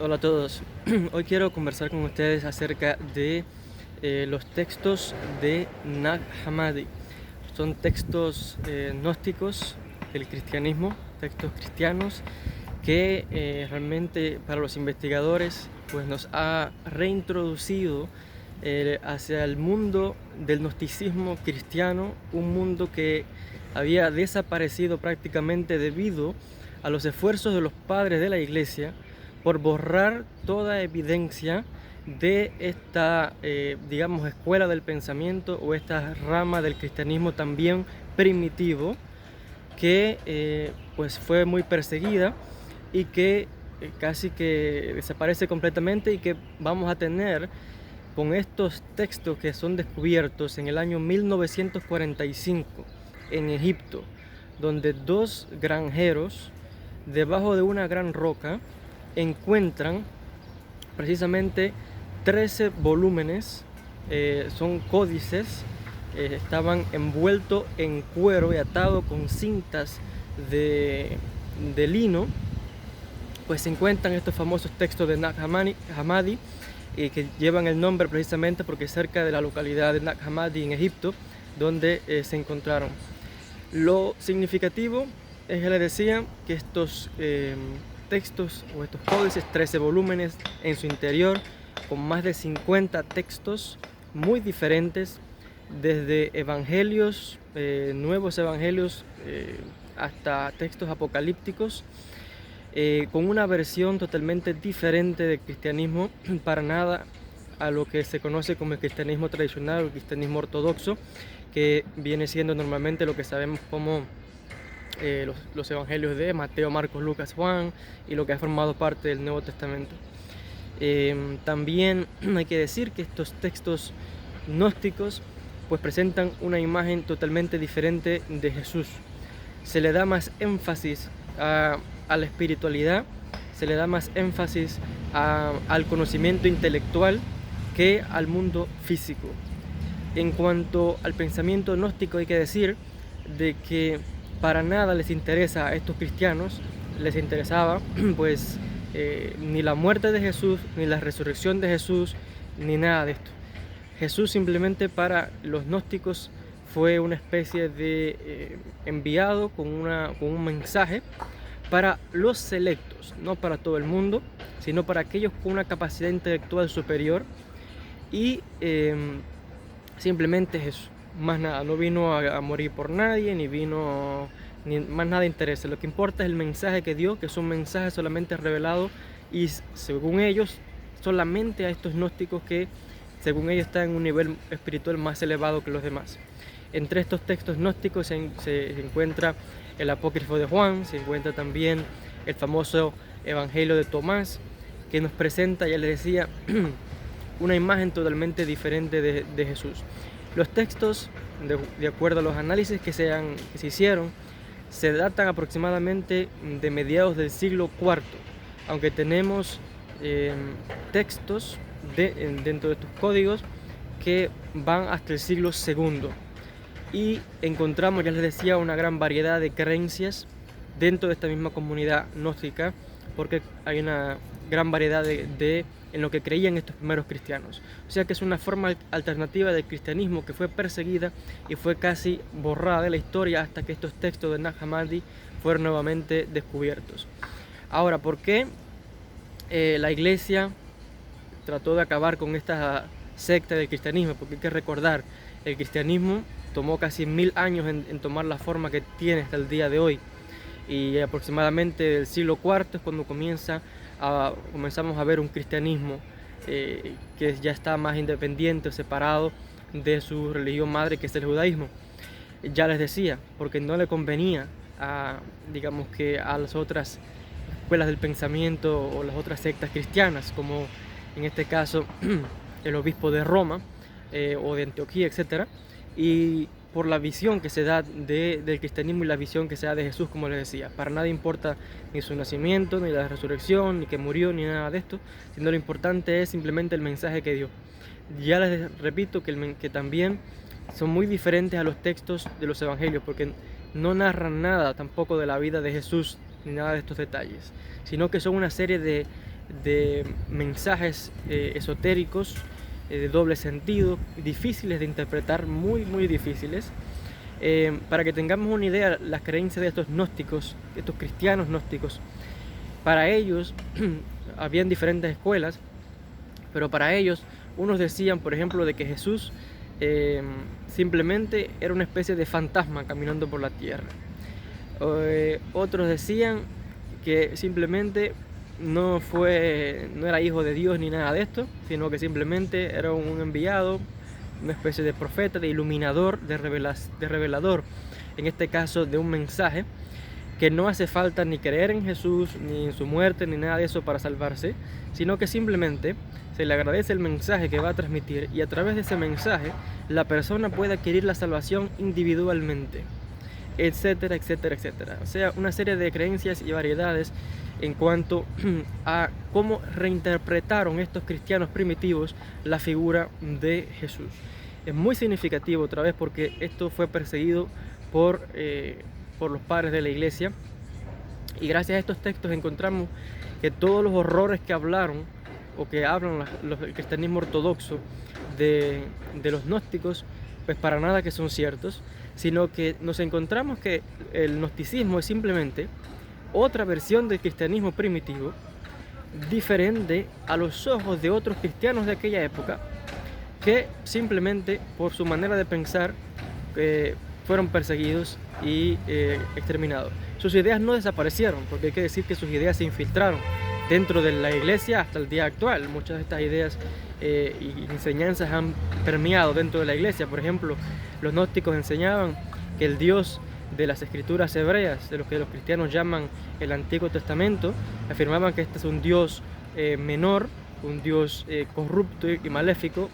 Hola a todos. Hoy quiero conversar con ustedes acerca de los textos de Nag Hammadi. Son textos gnósticos del cristianismo, textos cristianos que realmente para los investigadores pues nos ha reintroducido hacia el mundo del gnosticismo cristiano, un mundo que había desaparecido prácticamente debido a los esfuerzos de los padres de la Iglesia por borrar toda evidencia de esta, digamos, escuela del pensamiento o esta rama del cristianismo también primitivo que pues fue muy perseguida y que casi que desaparece completamente, y que vamos a tener con estos textos que son descubiertos en el año 1945 en Egipto, donde dos granjeros debajo de una gran roca encuentran precisamente 13 volúmenes, son códices, estaban envueltos en cuero y atados con cintas de lino. Pues se encuentran estos famosos textos de Nag Hammadi, que llevan el nombre precisamente porque es cerca de la localidad de Nag Hammadi en Egipto, donde se encontraron. Lo significativo es que les decía que estos textos o estos códices, 13 volúmenes en su interior, con más de 50 textos muy diferentes, desde evangelios, nuevos evangelios, hasta textos apocalípticos, con una versión totalmente diferente del cristianismo, para nada a lo que se conoce como el cristianismo tradicional o el cristianismo ortodoxo, que viene siendo normalmente lo que sabemos como los evangelios de Mateo, Marcos, Lucas, Juan, y lo que ha formado parte del Nuevo Testamento. También hay que decir que estos textos gnósticos pues presentan una imagen totalmente diferente de Jesús. Se le da más énfasis a la espiritualidad, se le da más énfasis al conocimiento intelectual que al mundo físico. En cuanto al pensamiento gnóstico, hay que decir de que para nada les interesa a estos cristianos, les interesaba pues ni la muerte de Jesús, ni la resurrección de Jesús, ni nada de esto. Jesús simplemente para los gnósticos fue una especie de enviado con un mensaje para los selectos, no para todo el mundo, sino para aquellos con una capacidad intelectual superior, y simplemente es eso, más nada. No vino a morir por nadie, ni vino, ni más nada interesa. Lo que importa es el mensaje que dio, que es un mensaje solamente revelado, y según ellos, solamente a estos gnósticos que según ellos están en un nivel espiritual más elevado que los demás. Entre estos textos gnósticos se encuentra el apócrifo de Juan, se encuentra también el famoso evangelio de Tomás, que nos presenta, ya les decía, una imagen totalmente diferente de Jesús. Los textos, de acuerdo a los análisis que se hicieron, se datan aproximadamente de mediados del siglo IV, aunque tenemos textos dentro de estos códigos que van hasta el siglo II. Y encontramos, ya les decía, una gran variedad de creencias dentro de esta misma comunidad gnóstica, porque hay una gran variedad en lo que creían estos primeros cristianos. O sea que es una forma alternativa del cristianismo que fue perseguida y fue casi borrada de la historia hasta que estos textos de Nag Hammadi fueron nuevamente descubiertos. Ahora, ¿por qué la Iglesia trató de acabar con esta secta del cristianismo? Porque hay que recordar, el cristianismo tomó casi 1000 años en tomar la forma que tiene hasta el día de hoy, y aproximadamente del siglo IV es cuando comenzamos a ver un cristianismo que ya está más independiente, separado de su religión madre, que es el judaísmo. Ya les decía, porque no le convenía digamos que a las otras escuelas del pensamiento o las otras sectas cristianas, como en este caso el obispo de Roma o de Antioquía, etc. Y por la visión que se da del cristianismo y la visión que se da de Jesús, como les decía, para nada importa ni su nacimiento, ni la resurrección, ni que murió, ni nada de esto, sino lo importante es simplemente el mensaje que dio. Ya les repito que también son muy diferentes a los textos de los evangelios, porque no narran nada tampoco de la vida de Jesús, ni nada de estos detalles, sino que son una serie de de mensajes esotéricos, de doble sentido, difíciles de interpretar, muy difíciles. Para que tengamos una idea, las creencias de estos gnósticos, estos cristianos gnósticos, para ellos habían diferentes escuelas, pero para ellos, unos decían, por ejemplo, de que Jesús simplemente era una especie de fantasma caminando por la tierra. Otros decían que simplemente no era hijo de Dios ni nada de esto, sino que simplemente era un enviado, una especie de profeta, de iluminador, de revelador, en este caso de un mensaje, que no hace falta ni creer en Jesús, ni en su muerte, ni nada de eso para salvarse, sino que simplemente se le agradece el mensaje que va a transmitir y a través de ese mensaje la persona puede adquirir la salvación individualmente, etcétera, etcétera, etcétera. O sea, una serie de creencias y variedades en cuanto a cómo reinterpretaron estos cristianos primitivos la figura de Jesús. Es muy significativo otra vez porque esto fue perseguido por los padres de la iglesia, y gracias a estos textos encontramos que todos los horrores que hablaron o que hablan el cristianismo ortodoxo de los gnósticos, pues para nada que son ciertos, sino que nos encontramos que el gnosticismo es simplemente otra versión del cristianismo primitivo, diferente a los ojos de otros cristianos de aquella época, que simplemente por su manera de pensar fueron perseguidos y exterminados. Sus ideas no desaparecieron, porque hay que decir que sus ideas se infiltraron dentro de la iglesia hasta el día actual. Muchas de estas ideas y enseñanzas han permeado dentro de la iglesia. Por ejemplo, los gnósticos enseñaban que el Dios de las escrituras hebreas, de lo que los cristianos llaman el Antiguo Testamento, afirmaban que este es un Dios menor, un Dios corrupto y maléfico.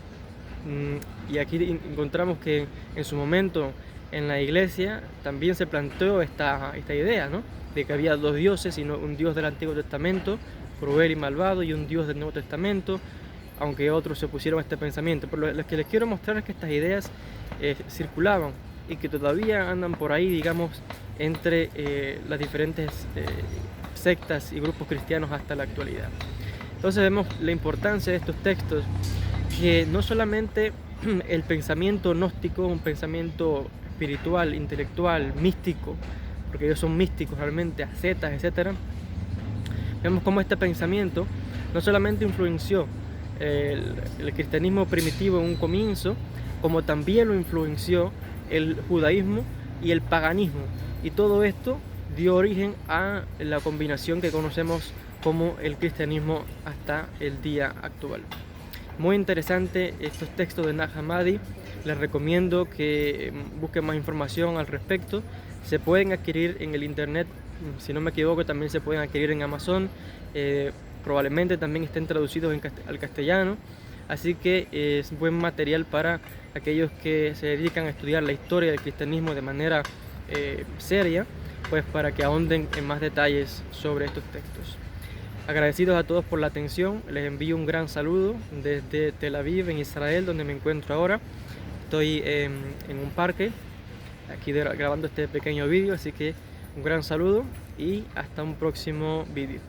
Y aquí encontramos que en su momento en la iglesia también se planteó esta idea, ¿no?, de que había dos dioses, sino un Dios del Antiguo Testamento, cruel y malvado, y un Dios del Nuevo Testamento, aunque otros se opusieron a este pensamiento. Pero lo que les quiero mostrar es que estas ideas circulaban y que todavía andan por ahí, digamos, entre las diferentes sectas y grupos cristianos hasta la actualidad. Entonces vemos la importancia de estos textos, que no solamente el pensamiento gnóstico, un pensamiento espiritual, intelectual, místico, porque ellos son místicos realmente, ascetas, etc. Vemos cómo este pensamiento no solamente influenció el cristianismo primitivo en un comienzo, como también lo influenció el judaísmo y el paganismo. Y todo esto dio origen a la combinación que conocemos como el cristianismo hasta el día actual. Muy interesante estos textos de Nag Hammadi. Les recomiendo que busquen más información al respecto. Se pueden adquirir en el internet, si no me equivoco también se pueden adquirir en Amazon. Probablemente también estén traducidos al castellano. Así que es buen material para aquellos que se dedican a estudiar la historia del cristianismo de manera seria, pues para que ahonden en más detalles sobre estos textos. Agradecidos a todos por la atención, les envío un gran saludo desde Tel Aviv, en Israel, donde me encuentro ahora. Estoy en un parque, aquí grabando este pequeño vídeo, así que un gran saludo y hasta un próximo vídeo.